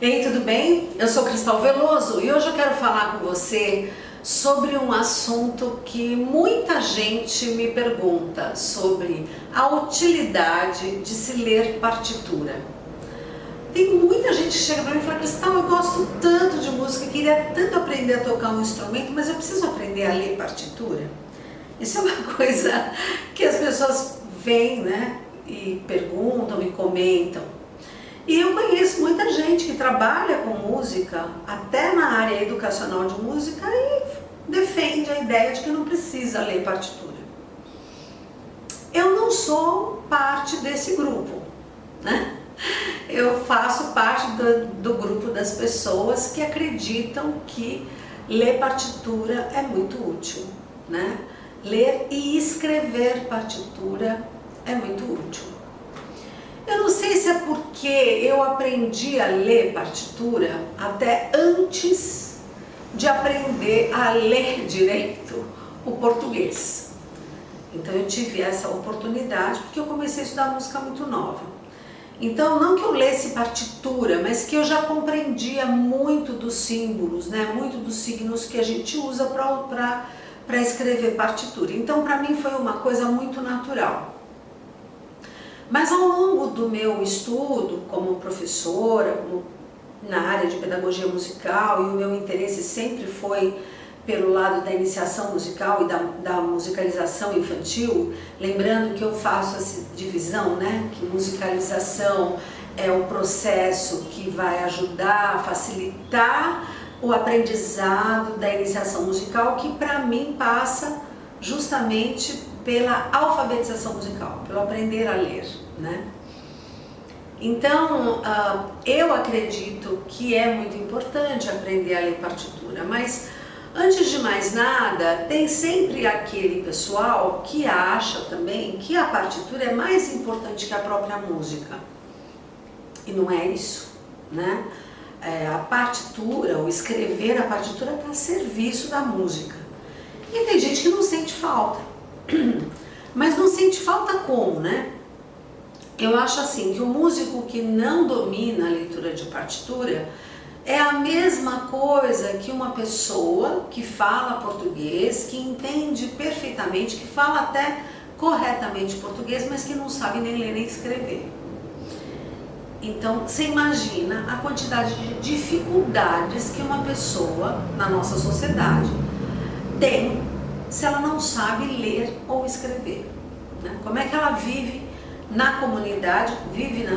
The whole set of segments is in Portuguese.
Ei, tudo bem? Eu sou Cristal Veloso e hoje eu quero falar com você sobre um assunto que muita gente me pergunta sobre a utilidade de se ler partitura. Tem muita gente que chega para mim e fala: Cristal, eu gosto tanto de música, queria tanto aprender a tocar um instrumento, mas eu preciso aprender a ler partitura. Isso é uma coisa que as pessoas vêm, né, e perguntam e comentam. E eu conheço muita gente que trabalha com música, até na área educacional de música, e defende a ideia de que não precisa ler partitura. Eu não sou parte desse grupo, né? Eu faço parte do grupo das pessoas que acreditam que ler partitura é muito útil, né? Ler e escrever partitura é muito útil. Eu não sei se é porque eu aprendi a ler partitura até antes de aprender a ler direito o português. Então eu tive essa oportunidade porque eu comecei a estudar música muito nova. Então não que eu lesse partitura, mas que eu já compreendia muito dos símbolos, né? Muito dos signos que a gente usa para escrever partitura. Então para mim foi uma coisa muito natural. Mas ao longo do meu estudo como professora, na área de pedagogia musical, e o meu interesse sempre foi pelo lado da iniciação musical e da musicalização infantil, lembrando que eu faço essa divisão, né, que musicalização é o processo que vai ajudar a facilitar o aprendizado da iniciação musical, que para mim passa justamente pela alfabetização musical, pelo aprender a ler, né? Então, eu acredito que é muito importante aprender a ler partitura, mas antes de mais nada, tem sempre aquele pessoal que acha também que a partitura é mais importante que a própria música. E não é isso, né? A partitura, o escrever a partitura está a serviço da música. E tem gente que não sente falta. Mas não sente falta como, né? Eu acho assim que o músico que não domina a leitura de partitura é a mesma coisa que uma pessoa que fala português, que entende perfeitamente, que fala até corretamente português, mas que não sabe nem ler nem escrever. Então, você imagina a quantidade de dificuldades que uma pessoa na nossa sociedade tem se ela não sabe ler ou escrever, né? Como é que ela vive na comunidade, vive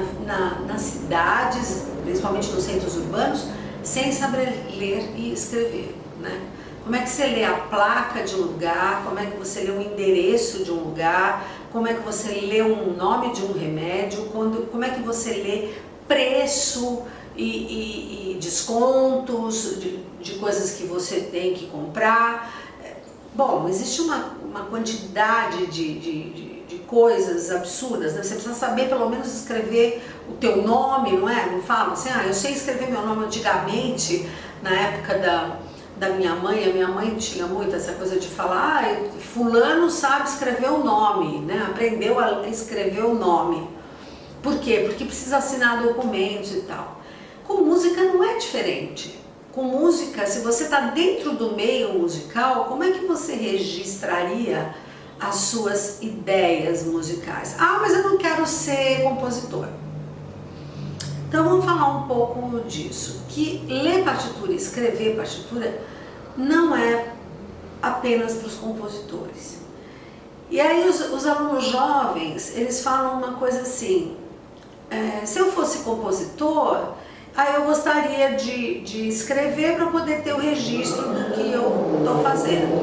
nas cidades, principalmente nos centros urbanos, sem saber ler e escrever, né? Como é que você lê a placa de um lugar, como é que você lê o endereço de um lugar, como é que você lê o nome de um remédio, como é que você lê preço e descontos de coisas que você tem que comprar. Bom, existe uma quantidade de coisas absurdas, né? Você precisa saber pelo menos escrever o teu nome, não é? Não fala assim, eu sei escrever meu nome. Antigamente, na época da minha mãe, a minha mãe tinha muito essa coisa de falar, fulano sabe escrever o nome, né? Aprendeu a escrever o nome. Por quê? Porque precisa assinar documentos e tal. Com música não é diferente. Com música, se você está dentro do meio musical, como é que você registraria as suas ideias musicais? Mas eu não quero ser compositor. Então vamos falar um pouco disso, que ler partitura e escrever partitura não é apenas para os compositores. E aí os alunos jovens, eles falam uma coisa assim, se eu fosse compositor, eu gostaria de escrever para poder ter o registro do que eu estou fazendo.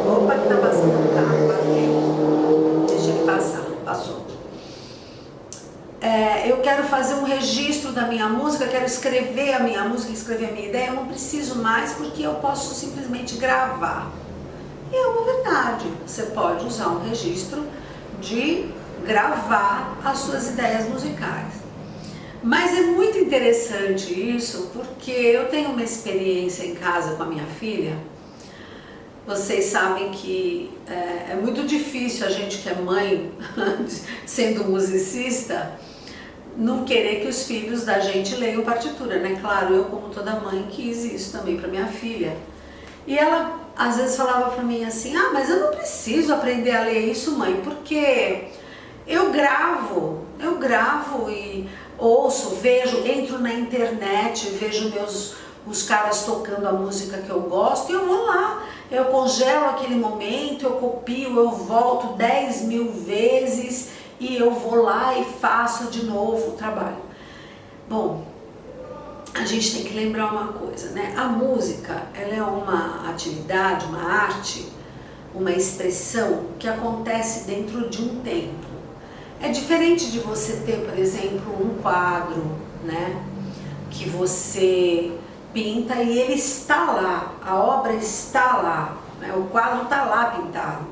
Opa, que está passando um carro, bateu. Deixa ele passar, passou. Eu quero fazer um registro da minha música, quero escrever a minha música, escrever a minha ideia, eu não preciso mais porque eu posso simplesmente gravar. E é uma verdade, você pode usar um registro de gravar as suas ideias musicais. Mas é muito interessante isso, porque eu tenho uma experiência em casa com a minha filha. Vocês sabem que é muito difícil a gente que é mãe, sendo musicista, não querer que os filhos da gente leiam partitura, né? Claro, eu como toda mãe quis isso também para minha filha. E ela às vezes falava para mim assim, ah, mas eu não preciso aprender a ler isso, mãe, porque eu gravo e ouço, vejo, entro na internet, vejo os caras tocando a música que eu gosto e eu vou lá, eu congelo aquele momento, eu copio, eu volto 10.000 vezes e eu vou lá e faço de novo o trabalho. Bom, a gente tem que lembrar uma coisa, né? A música, ela é uma atividade, uma arte, uma expressão que acontece dentro de um tempo. É diferente de você ter, por exemplo, um quadro, né? Que você pinta e ele está lá, a obra está lá, né? O quadro está lá pintado.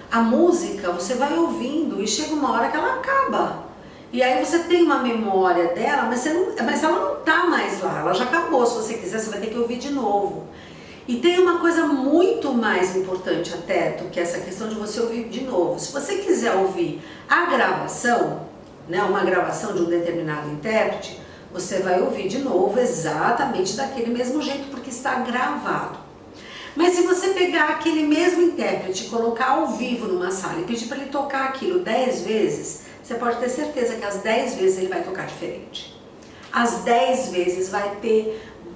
A música, você vai ouvindo e chega uma hora que ela acaba. E aí você tem uma memória dela, mas ela não está mais lá, ela já acabou. Se você quiser, você vai ter que ouvir de novo. E tem uma coisa muito mais importante até do que essa questão de você ouvir de novo. Se você quiser ouvir a gravação, né, uma gravação de um determinado intérprete, você vai ouvir de novo exatamente daquele mesmo jeito, porque está gravado. Mas se você pegar aquele mesmo intérprete e colocar ao vivo numa sala e pedir para ele tocar aquilo 10 vezes, você pode ter certeza que as 10 vezes ele vai tocar diferente. As 10 vezes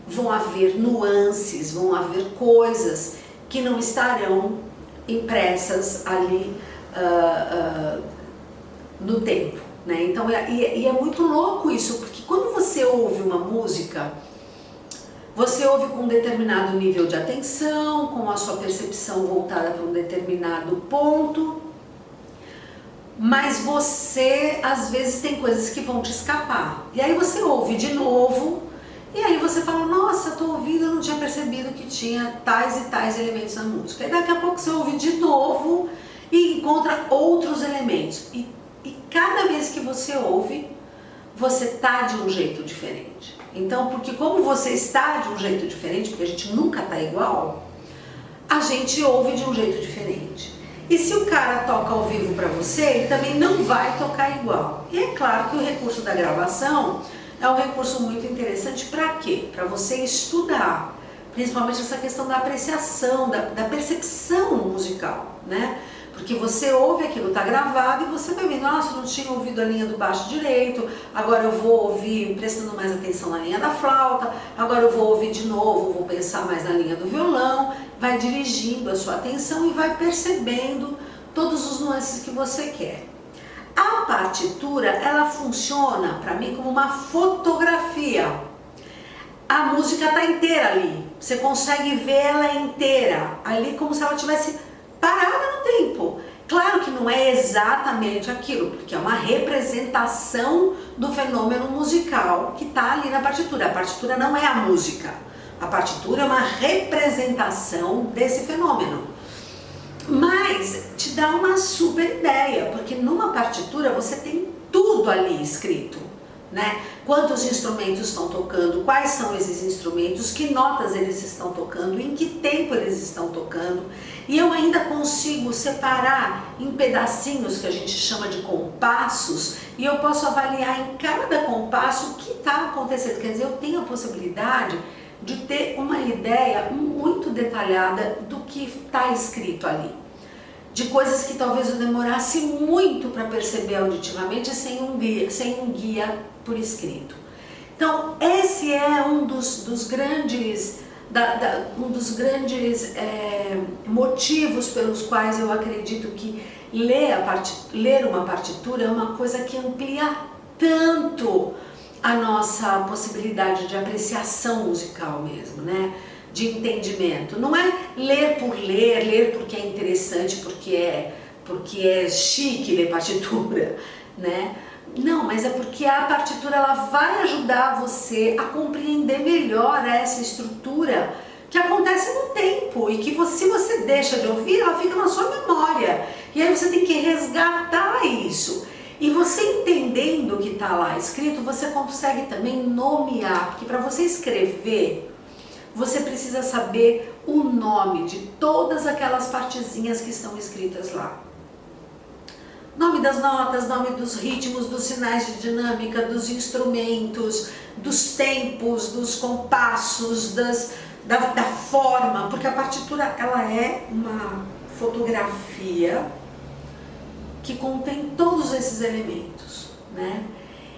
vão haver nuances, vão haver coisas que não estarão impressas ali no tempo, né? Então, e é muito louco isso, porque quando você ouve uma música, você ouve com um determinado nível de atenção, com a sua percepção voltada para um determinado ponto, mas você, às vezes, tem coisas que vão te escapar. E aí você ouve de novo, e aí você fala, nossa, eu tô ouvindo, eu não tinha percebido que tinha tais e tais elementos na música. E daqui a pouco você ouve de novo e encontra outros elementos. E cada vez que você ouve, você tá de um jeito diferente. Então, porque como você está de um jeito diferente, porque a gente nunca tá igual, a gente ouve de um jeito diferente. E se o cara toca ao vivo para você, ele também não vai tocar igual. E é claro que o recurso da gravação é um recurso muito interessante para quê? Para você estudar, principalmente essa questão da apreciação, da percepção musical, né? Porque você ouve aquilo, está gravado, e você vai vendo, nossa, eu não tinha ouvido a linha do baixo direito, agora eu vou ouvir prestando mais atenção na linha da flauta, agora eu vou ouvir de novo, vou pensar mais na linha do violão, vai dirigindo a sua atenção e vai percebendo todos os nuances que você quer. A partitura, ela funciona para mim como uma fotografia. A música está inteira ali, você consegue ver ela inteira, ali como se ela tivesse parada no tempo. Claro que não é exatamente aquilo, porque é uma representação do fenômeno musical que está ali na partitura. A partitura não é a música, a partitura é uma representação desse fenômeno. Mas te dá uma super ideia, porque numa partitura você tem tudo ali escrito, né? Quantos instrumentos estão tocando, quais são esses instrumentos, que notas eles estão tocando, em que tempo eles estão tocando. E eu ainda consigo separar em pedacinhos, que a gente chama de compassos, e eu posso avaliar em cada compasso o que está acontecendo. Quer dizer, eu tenho a possibilidade de ter uma ideia muito detalhada do que está escrito ali. De coisas que talvez eu demorasse muito para perceber auditivamente sem um guia por escrito. Então, esse é um dos grandes motivos pelos quais eu acredito que ler uma partitura é uma coisa que amplia tanto a nossa possibilidade de apreciação musical mesmo, né? De entendimento. Não é ler por ler porque é interessante, porque é chique ler partitura, né? Não, mas é porque a partitura ela vai ajudar você a compreender melhor essa estrutura que acontece no tempo e que se você deixa de ouvir, ela fica na sua memória. E aí você tem que resgatar isso. E você entendendo o que está lá escrito, você consegue também nomear, porque para você escrever, você precisa saber o nome de todas aquelas partezinhas que estão escritas lá. Nome das notas, nome dos ritmos, dos sinais de dinâmica, dos instrumentos, dos tempos, dos compassos, da forma, porque a partitura ela é uma fotografia que contém todos esses elementos, né?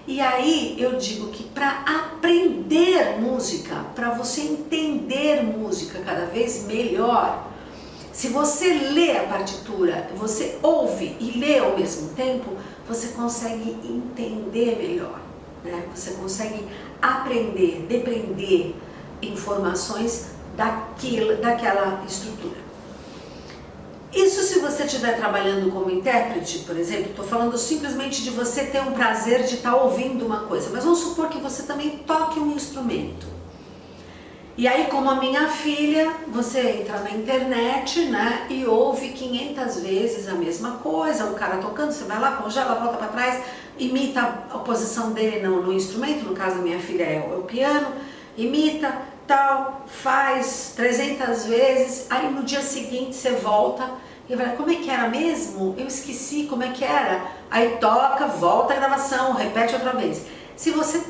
E aí eu digo que para aprender música, para você entender música cada vez melhor, se você lê a partitura, você ouve e lê ao mesmo tempo, você consegue entender melhor, né? Você consegue aprender, depreender informações daquela estrutura. Isso se você estiver trabalhando como intérprete, por exemplo, estou falando simplesmente de você ter um prazer de estar ouvindo uma coisa, mas vamos supor que você também toque um instrumento. E aí, como a minha filha, você entra na internet, né, e ouve 500 vezes a mesma coisa, o cara tocando, você vai lá, congela, volta para trás, imita a posição dele no instrumento, no caso da minha filha é o piano, imita, tal, faz 300 vezes, aí no dia seguinte você volta e vai, como é que era mesmo? Eu esqueci como é que era. Aí toca, volta a gravação, repete outra vez. Se você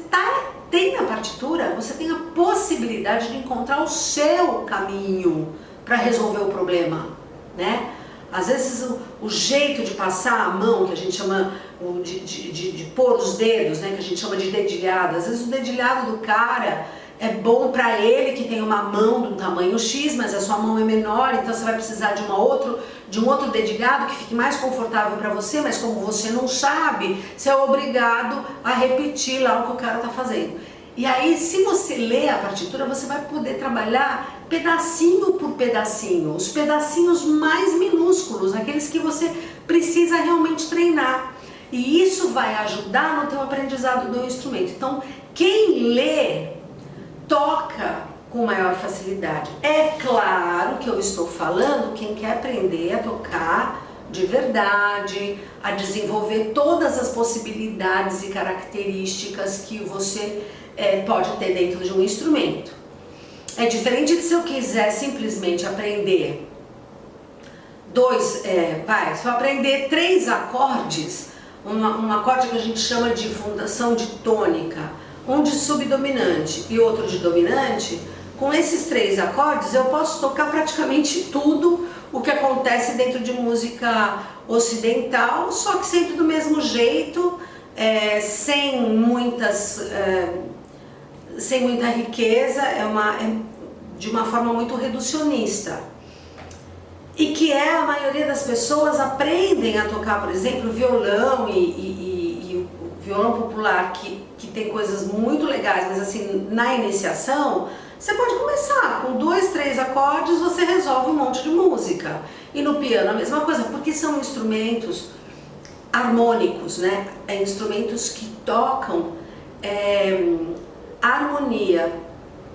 tem na partitura, você tem a possibilidade de encontrar o seu caminho para resolver o problema, né? Às vezes o jeito de passar a mão, que a gente chama de pôr os dedos, né, que a gente chama de dedilhado, às vezes o dedilhado do cara é bom para ele que tem uma mão de um tamanho X, mas a sua mão é menor, então você vai precisar de um outro dedilhado que fique mais confortável para você, mas como você não sabe, você é obrigado a repetir lá o que o cara está fazendo. E aí, se você lê a partitura, você vai poder trabalhar pedacinho por pedacinho, os pedacinhos mais minúsculos, aqueles que você precisa realmente treinar. E isso vai ajudar no teu aprendizado do instrumento. Então, quem lê toca com maior facilidade. É claro que eu estou falando quem quer aprender a tocar de verdade, a desenvolver todas as possibilidades e características que você pode ter dentro de um instrumento. É diferente de se eu quiser simplesmente aprender se eu aprender 3 acordes, um acorde que a gente chama de fundação de tônica, um de subdominante e outro de dominante, com esses 3 acordes eu posso tocar praticamente tudo o que acontece dentro de música ocidental, só que sempre do mesmo jeito, sem muita riqueza, de uma forma muito reducionista. E que a maioria das pessoas aprendem a tocar, por exemplo, violão e o violão popular, que tem coisas muito legais, mas assim, na iniciação, você pode começar com 2, 3 acordes, você resolve um monte de música. E no piano a mesma coisa, porque são instrumentos harmônicos, né? Instrumentos que tocam harmonia,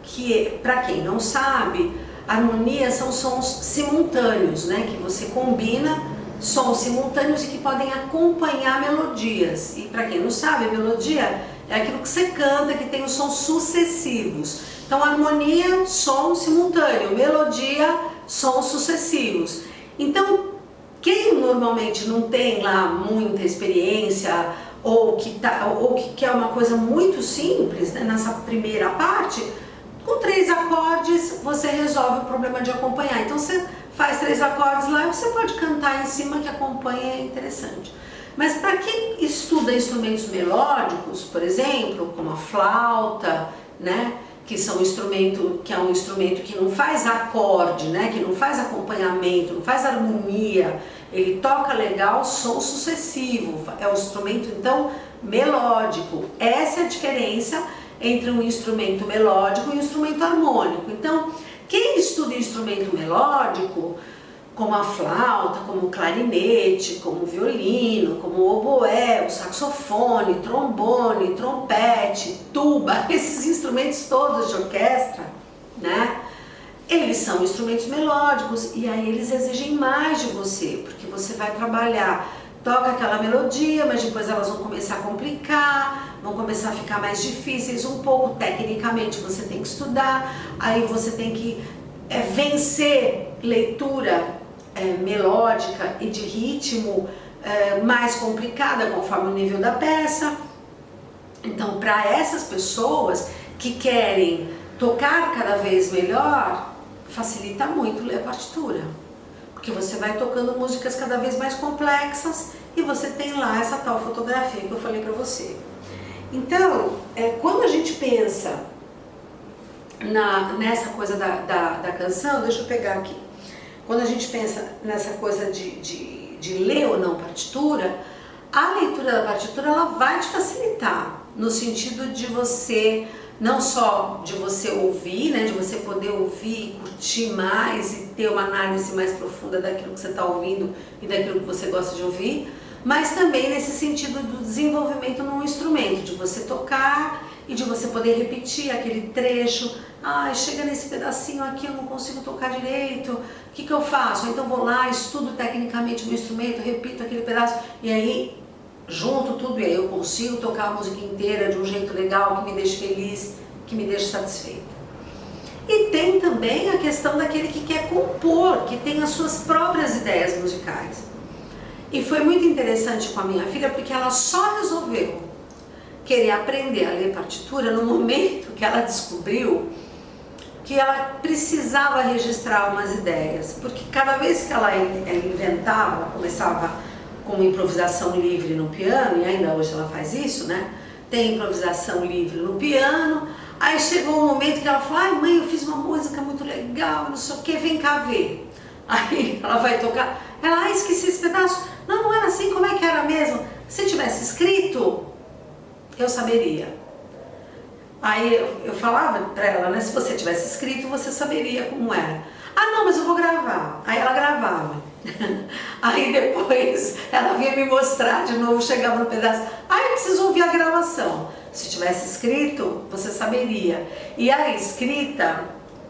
que, para quem não sabe, harmonia são sons simultâneos, né? Que você combina sons simultâneos e que podem acompanhar melodias. E para quem não sabe, a melodia é aquilo que você canta, que tem os sons sucessivos. Então, harmonia, som simultâneo, melodia, sons sucessivos. Então, quem normalmente não tem lá muita experiência ou que quer uma coisa muito simples, né, nessa primeira parte, com 3 acordes você resolve o problema de acompanhar. Então, você faz 3 acordes lá e você pode cantar em cima que acompanha, é interessante. Mas para quem estuda instrumentos melódicos, por exemplo, como a flauta, né, que é um instrumento que não faz acorde, né, que não faz acompanhamento, não faz harmonia, ele toca legal som sucessivo, é um instrumento então melódico. Essa é a diferença entre um instrumento melódico e um instrumento harmônico. Então, quem estuda instrumento melódico, como a flauta, como o clarinete, como o violino, como o oboé, o saxofone, trombone, trompete, tuba, esses instrumentos todos de orquestra, né? Eles são instrumentos melódicos e aí eles exigem mais de você, porque você vai trabalhar, toca aquela melodia, mas depois elas vão começar a complicar, vão começar a ficar mais difíceis um pouco, tecnicamente você tem que estudar, aí você tem que vencer leitura melódica e de ritmo mais complicada conforme o nível da peça. Então, para essas pessoas que querem tocar cada vez melhor, facilita muito ler a partitura, porque você vai tocando músicas cada vez mais complexas e você tem lá essa tal fotografia que eu falei para você. Então, quando a gente pensa nessa coisa da canção, deixa eu pegar aqui, quando a gente pensa nessa coisa de ler ou não partitura, a leitura da partitura ela vai te facilitar, no sentido de você, não só de você ouvir, né, de você poder ouvir e curtir mais e ter uma análise mais profunda daquilo que você está ouvindo e daquilo que você gosta de ouvir, mas também nesse sentido do desenvolvimento num instrumento, de você tocar e de você poder repetir aquele trecho. Chega nesse pedacinho aqui, eu não consigo tocar direito, o que eu faço? Então vou lá, estudo tecnicamente o instrumento, repito aquele pedaço e aí junto tudo e aí eu consigo tocar a música inteira de um jeito legal, que me deixe feliz, que me deixe satisfeita. E tem também a questão daquele que quer compor, que tem as suas próprias ideias musicais. E foi muito interessante com a minha filha, porque ela só resolveu querer aprender a ler partitura no momento que ela descobriu que ela precisava registrar umas ideias, porque cada vez que ela inventava, ela começava com uma improvisação livre no piano, e ainda hoje ela faz isso, né? Tem improvisação livre no piano, aí chegou um momento que ela falou, mãe, eu fiz uma música muito legal, não sei o que, vem cá ver. Aí ela vai tocar, ela, esqueci esse pedaço, não era assim, como é que era mesmo? Se tivesse escrito, eu saberia. Aí eu falava pra ela, né, se você tivesse escrito, você saberia como era. Não, mas eu vou gravar. Aí ela gravava. Aí depois ela vinha me mostrar de novo, chegava no pedaço, eu preciso ouvir a gravação. Se tivesse escrito, você saberia. E a escrita,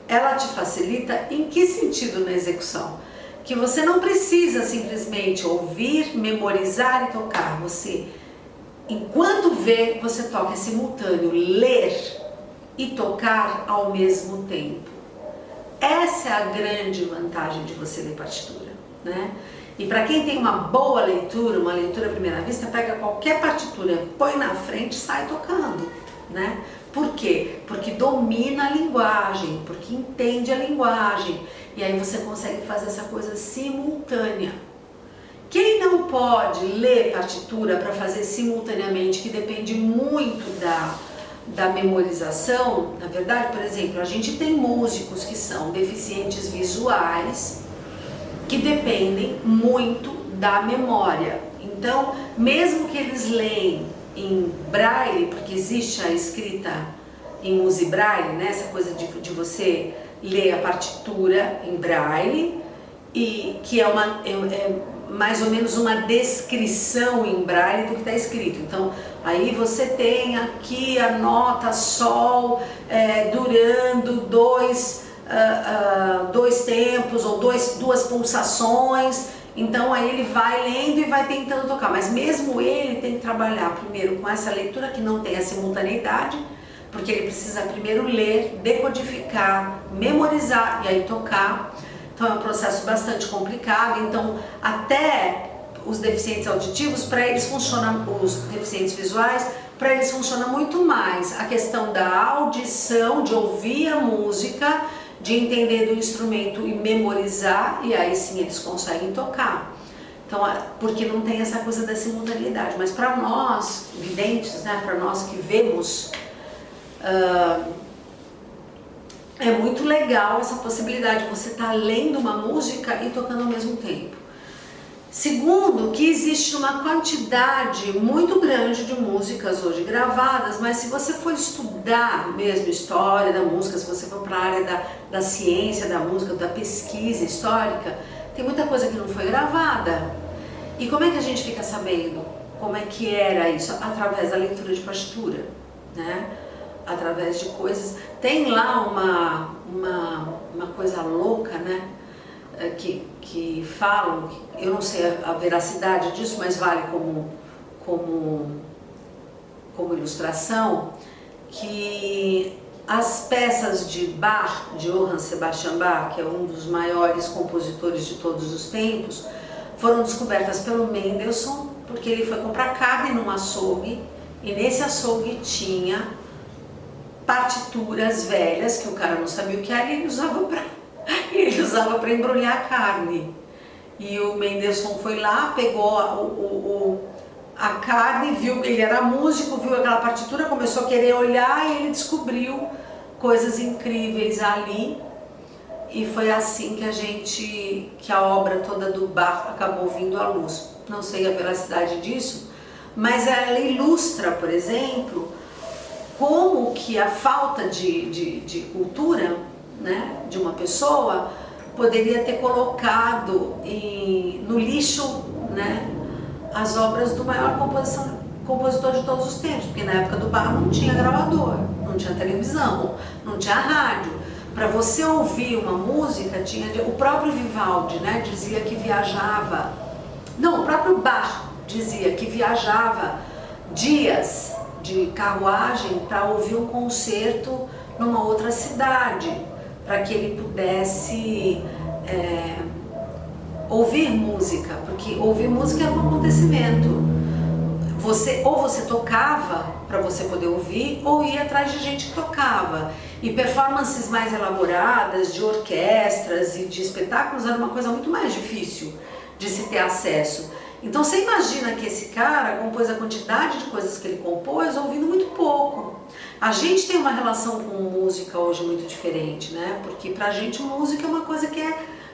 ela te facilita em que sentido na execução? Que você não precisa simplesmente ouvir, memorizar e tocar. Você, enquanto vê, você toca, é simultâneo, ler e tocar ao mesmo tempo. Essa é a grande vantagem de você ler partitura, né? E para quem tem uma boa leitura, uma leitura à primeira vista, pega qualquer partitura, põe na frente e sai tocando, né? Por quê? Porque domina a linguagem, porque entende a linguagem, e aí você consegue fazer essa coisa simultânea. Quem não pode ler partitura para fazer simultaneamente, que depende muito da memorização, na verdade, por exemplo, a gente tem músicos que são deficientes visuais, que dependem muito da memória. Então, mesmo que eles leem em braille, porque existe a escrita em Music Braille, né? Essa coisa de você ler a partitura em braille, e que é mais ou menos uma descrição em braille do que está escrito. Então, aí você tem aqui a nota sol durando dois tempos ou duas pulsações. Então aí ele vai lendo e vai tentando tocar, mas mesmo ele tem que trabalhar primeiro com essa leitura que não tem a simultaneidade, porque ele precisa primeiro ler, decodificar, memorizar e aí tocar. Então é um processo bastante complicado. Então até os deficientes auditivos, para eles funciona, os deficientes visuais, para eles funciona muito mais a questão da audição, de ouvir a música, de entender do instrumento e memorizar, e aí sim eles conseguem tocar. Então, porque não tem essa coisa da simultaneidade. Mas para nós, videntes, né, para nós que vemos, é muito legal essa possibilidade de você estar lendo uma música e tocando ao mesmo tempo. Segundo, que existe uma quantidade muito grande de músicas hoje gravadas, mas se você for estudar mesmo história da música, se você for para a área da ciência da música, da pesquisa histórica, tem muita coisa que não foi gravada. E como é que a gente fica sabendo como é que era isso? Através da leitura de partitura, né? Através de coisas. Tem lá uma coisa louca, né? Que falam, eu não sei a veracidade disso, mas vale como ilustração, que as peças de Bach, de Johann Sebastian Bach, que é um dos maiores compositores de todos os tempos, foram descobertas pelo Mendelssohn, porque ele foi comprar carne num açougue, e nesse açougue tinha partituras velhas, que o cara não sabia o que era, e ele usava para embrulhar a carne. E o Mendelssohn foi lá, pegou a carne, viu, ele era músico, viu aquela partitura, começou a querer olhar, e ele descobriu coisas incríveis ali. E foi assim que a obra toda do Bach acabou vindo à luz. Não sei a veracidade disso, mas ela ilustra, por exemplo, como que a falta de cultura, né, de uma pessoa poderia ter colocado no lixo, né, as obras do maior compositor de todos os tempos, porque na época do Bach não tinha gravador, não tinha televisão, não tinha rádio. Para você ouvir uma música, o próprio Vivaldi, né, dizia que viajava, não, o próprio Bach dizia que viajava dias de carruagem para ouvir um concerto numa outra cidade, para que ele pudesse ouvir música, porque ouvir música era um acontecimento. Ou você tocava para você poder ouvir, ou ia atrás de gente que tocava. E performances mais elaboradas, de orquestras e de espetáculos, era uma coisa muito mais difícil de se ter acesso. Então você imagina que esse cara compôs a quantidade de coisas que ele compôs ouvindo muito pouco. A gente tem uma relação com música hoje muito diferente, né? Porque pra gente música é uma coisa que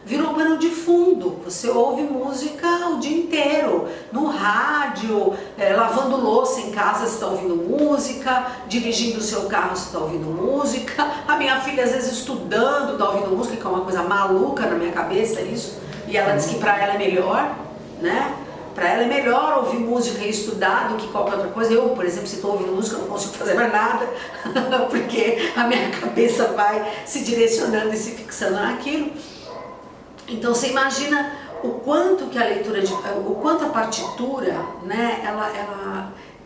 virou um pano de fundo. Você ouve música o dia inteiro, no rádio, lavando louça em casa você está ouvindo música, dirigindo o seu carro você está ouvindo música, a minha filha às vezes estudando está ouvindo música, que é uma coisa maluca na minha cabeça isso, e ela diz que para ela é melhor, né? Para ela é melhor ouvir música e estudar do que qualquer outra coisa. Eu, por exemplo, se estou ouvindo música, eu não consigo fazer mais nada, porque a minha cabeça vai se direcionando e se fixando naquilo. Então você imagina o quanto que o quanto a partitura, né,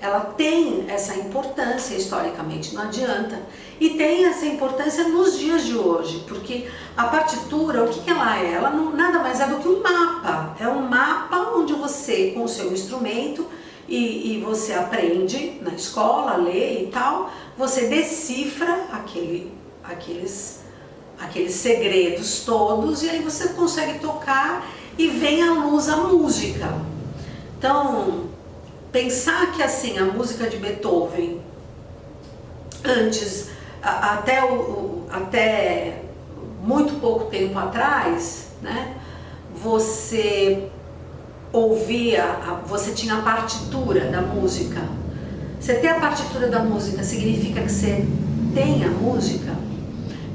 ela tem essa importância historicamente, não adianta. E tem essa importância nos dias de hoje, porque a partitura, o que ela é? Ela nada mais é do que um mapa. É um mapa onde você, com o seu instrumento, e você aprende na escola, lê e tal, você decifra aqueles segredos todos, e aí você consegue tocar e vem à luz a música. Então, pensar que assim, a música de Beethoven, antes, até muito pouco tempo atrás, né, você tinha a partitura da música. Você ter a partitura da música significa que você tem a música.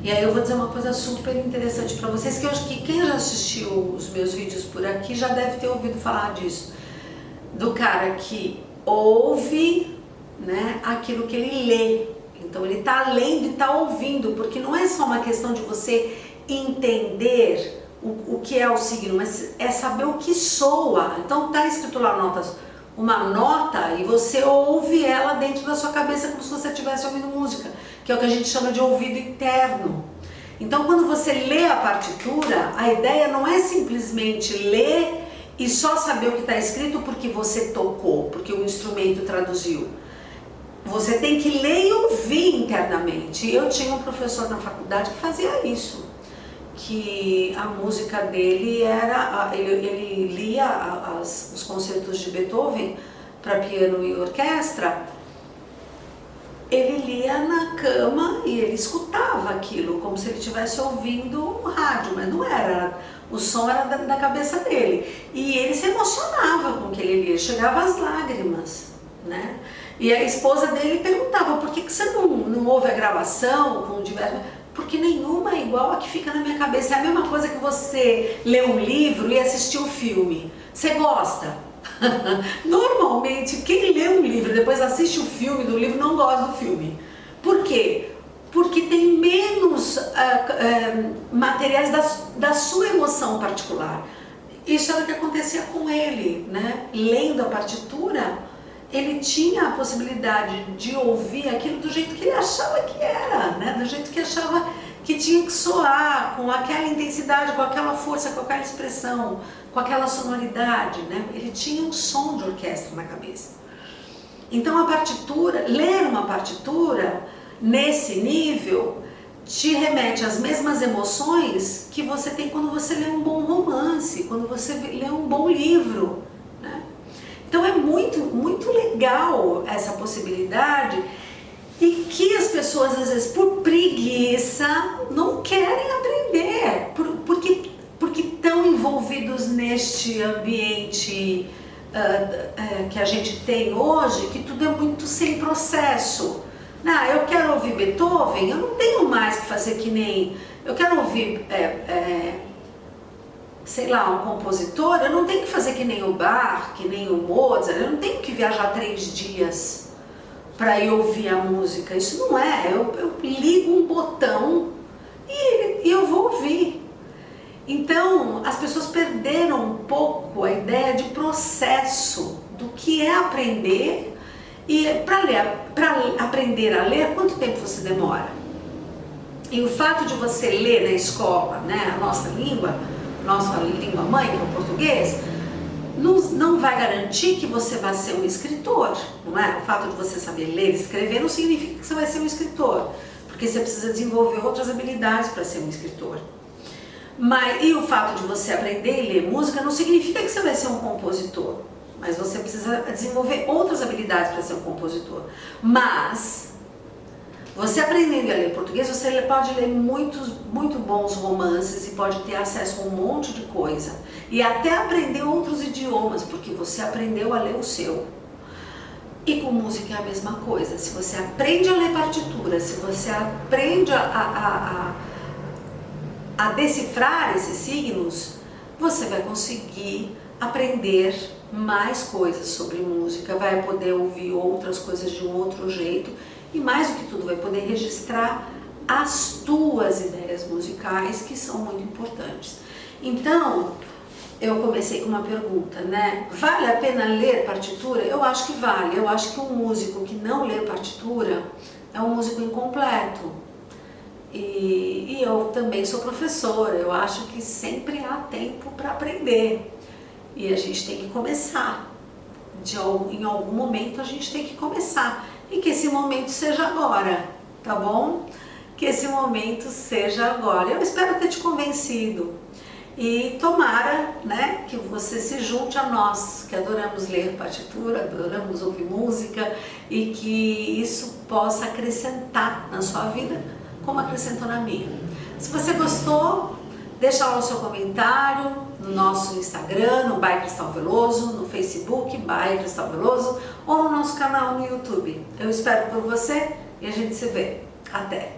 E aí eu vou dizer uma coisa super interessante para vocês, que eu acho que quem já assistiu os meus vídeos por aqui já deve ter ouvido falar disso. Do cara que ouve, né, aquilo que ele lê. Então ele está lendo e está ouvindo, porque não é só uma questão de você entender o que é o signo, mas é saber o que soa. Então está escrito lá uma nota e você ouve ela dentro da sua cabeça como se você estivesse ouvindo música, que é o que a gente chama de ouvido interno. Então quando você lê a partitura, a ideia não é simplesmente ler e só saber o que está escrito porque você tocou, porque o instrumento traduziu. Você tem que ler e ouvir internamente. Eu tinha um professor na faculdade que fazia isso, que a música dele era, ele lia os concertos de Beethoven para piano e orquestra, ele lia na cama e ele escutava aquilo como se ele estivesse ouvindo um rádio, mas não era, o som era da cabeça dele, e ele se emocionava com o que ele lia, chegava às lágrimas, né? E a esposa dele perguntava: por que você não ouve a gravação com diversos... Porque nenhuma é igual a que fica na minha cabeça. É a mesma coisa que você ler um livro e assistir um filme. Você gosta? Normalmente, quem lê um livro e depois assiste o filme do livro não gosta do filme. Por quê? Porque tem menos materiais da sua emoção particular. Isso era o que acontecia com ele, né? Lendo a partitura, ele tinha a possibilidade de ouvir aquilo do jeito que ele achava que era, né? Do jeito que achava que tinha que soar com aquela intensidade, com aquela força, com aquela expressão, com aquela sonoridade, né? Ele tinha um som de orquestra na cabeça. Então a partitura, ler uma partitura nesse nível te remete às mesmas emoções que você tem quando você lê um bom romance, quando você lê um bom livro, né? Então é muito legal essa possibilidade, e que as pessoas às vezes por preguiça não querem aprender, porque estão envolvidos neste ambiente que a gente tem hoje, que tudo é muito sem processo. Eu quero ouvir Beethoven, eu não tenho mais que fazer que nem... Eu quero ouvir, sei lá, um compositor, eu não tenho que fazer que nem o Bach, que nem o Mozart, eu não tenho que viajar 3 dias para ir ouvir a música. Isso não é, eu ligo um botão e eu vou ouvir. Então, as pessoas perderam um pouco a ideia de processo, do que é aprender. E para aprender a ler, quanto tempo você demora? E o fato de você ler na escola, né, a nossa língua mãe, que é o português, não vai garantir que você vai ser um escritor, não é? O fato de você saber ler e escrever não significa que você vai ser um escritor, porque você precisa desenvolver outras habilidades para ser um escritor. E o fato de você aprender e ler música não significa que você vai ser um compositor, mas você precisa desenvolver outras habilidades para ser um compositor. Mas você aprendendo a ler português, você pode ler muito bons romances e pode ter acesso a um monte de coisa. E até aprender outros idiomas, porque você aprendeu a ler o seu. E com música é a mesma coisa. Se você aprende a ler partitura, se você aprende a decifrar esses signos, você vai conseguir aprender mais coisas sobre música, vai poder ouvir outras coisas de um outro jeito. E mais do que tudo, vai poder registrar as tuas ideias musicais, que são muito importantes. Então, eu comecei com uma pergunta, né? Vale a pena ler partitura? Eu acho que vale. Eu acho que um músico que não lê partitura é um músico incompleto. E eu também sou professora. Eu acho que sempre há tempo para aprender. E a gente tem que começar. Em algum momento a gente tem que começar. E que esse momento seja agora, tá bom? Que esse momento seja agora. Eu espero ter te convencido. E tomara, né, que você se junte a nós, que adoramos ler partitura, adoramos ouvir música, e que isso possa acrescentar na sua vida, como acrescentou na minha. Se você gostou, deixa lá o seu comentário no nosso Instagram, no By Cristal Veloso, no Facebook, By Cristal Veloso, ou no nosso canal no YouTube. Eu espero por você e a gente se vê. Até!